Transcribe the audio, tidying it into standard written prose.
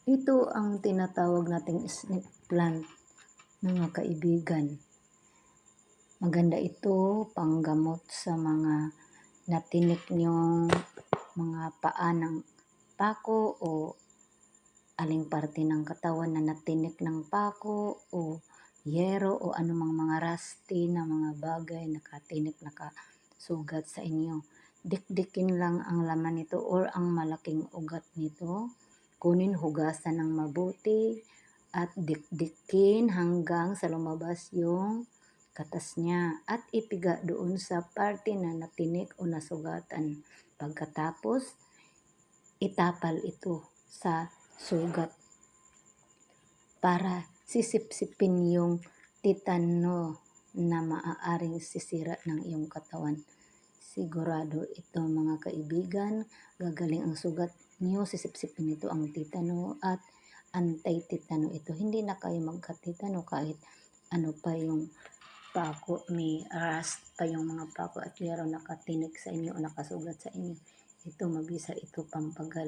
Ito ang tinatawag nating snake plant, mga kaibigan. Maganda ito panggamot sa mga natinik niyong mga paa ng pako o aling parte ng katawan na natinik ng pako o yero o anumang mga rusty na mga bagay nakatinik, nakasugat sa inyo. Dikdikin lang ang laman nito or ang malaking ugat nito. Kunin, hugasan ng mabuti at dikdikin hanggang sa lumabas yung katas niya at ipiga doon sa parte na natinik o nasugatan. Pagkatapos, itapal ito sa sugat para sisipsipin yung titano na maaaring sisira ng iyong katawan. Sigurado ito mga kaibigan, gagaling ang sugat niyo, sisipsipin ito ang titano at anti-titano ito. Hindi na kayo magka-titano kahit ano pa yung pako, may rust pa yung mga pako at yero nakatinik sa inyo o nakasugat sa inyo. Ito mabisa, ito pampagal.